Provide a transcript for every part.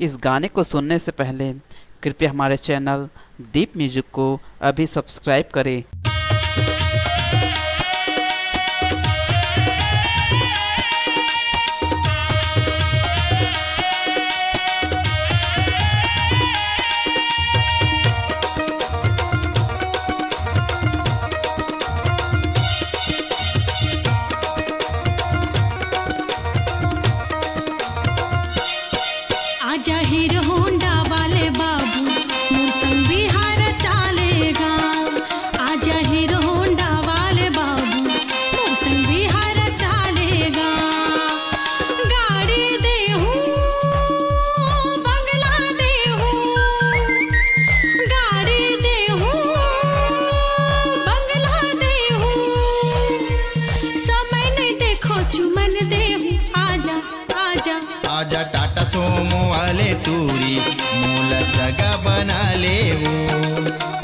इस गाने को सुनने से पहले कृपया हमारे चैनल दीप म्यूजिक को अभी सब्सक्राइब करें। आजा हीरो होंडा वाले बाबू मौसम बिहार चालेगा। आजा हीरो होंडा वाले बाबू मौसम बिहार चालेगा। गाड़ी दे हूँ बंगला दे हूँ, गाड़ी दे हूँ बंगला दे हूँ। समय नहीं देखो चुमन दे हूँ। आजा आजा आजा टाटा सोमो वाले टूरी मोला सगा बना ले वो।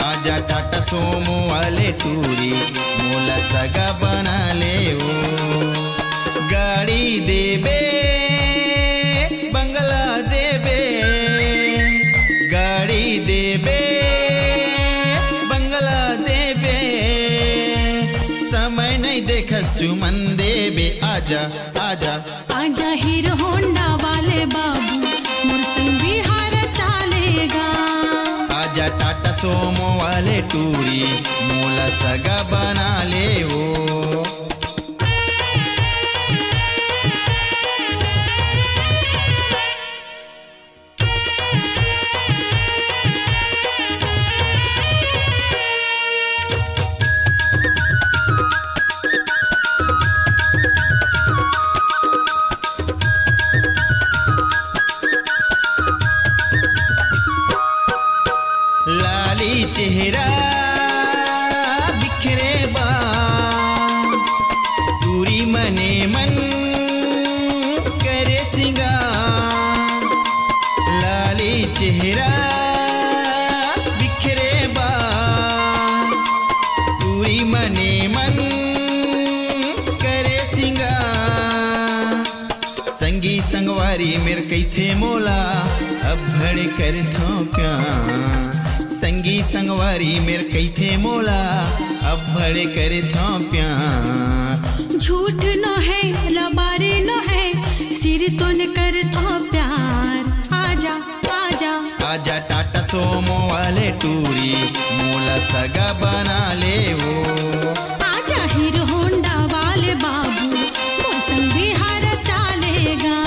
आजा टाटा सोमो वाले टूरी मोला सगा बना ले वो। गाड़ी देबे बंगला देबे, गाड़ी देबे बंगला देबे। समय नहीं देखस चुमन देबे। आजा आजा आजा हीरो होंडा वाले बाबू मौसम बिहार चालेगा। आजा टाटा सोमो वाले टूरी मोला सगा बना ले वो। लाली चेहरा बिखरे बाल, दूरी मने मन करे सिंगार। लाली चेहरा बिखरे बाल, दूरी मने मन करे सिंगार। संगी संगवारी मेर कैथे मोला अब भड़ कर थो प्यार। संगी संगवारी मेर कैथे मोला अब भड़े करे था प्यार। झूठ न है लबारी न है सिर तो न कर था प्यार। आजा आजा आजा टाटा सोमो वाले टूरी मोला सगा बना ले वो। आजा हीरो होंडा वाले बाबू मौसम बिहार चालेगा।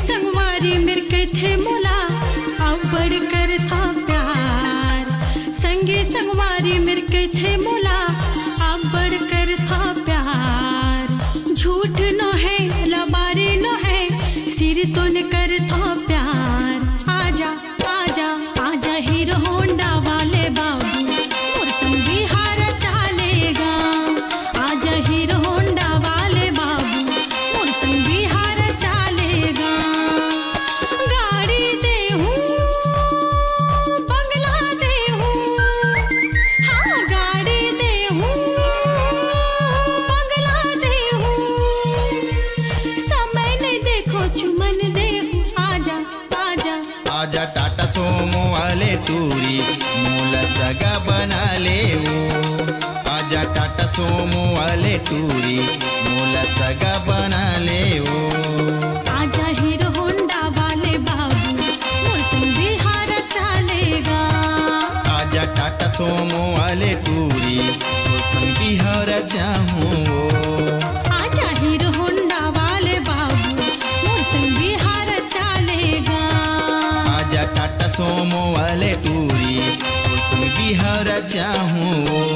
संगवारी मेरे कैथे मोला अब बढ़ कर था प्यार। संगी संगवारी मेरे कैथे मोला अब बढ़ कर था प्यार। झूठ न है लबारी न है सिर तो न कर था प्यार। आजा आजा आजा हीरो होंडा वाले बाबू मौसम बिहार चालेगा। आजा हीरो होंडा वाले बाबू मौसम बिहार चालेगा। गाड़ी दे हूँ बंगला दे हूँ, हाँ गाड़ी दे हूँ बंगला दे हूँ। समय नहीं देखो चुमन दे हूँ। आजा आजा आजा टाटा सोमो वाले टूरी मोला सगा बना ले वो। आजा टाटा सोमो वाले टूरी मोला सगा बना ले वो। आजा हीरो होंडा वाले बाबू मौसम बिहार चालेगा। आजा टाटा सोमो वाले टूरी मौसम बिहार जाऊँ। आजा हीरो होंडा वाले सोमो वाले टूरी तो संग बिहार चाहूँ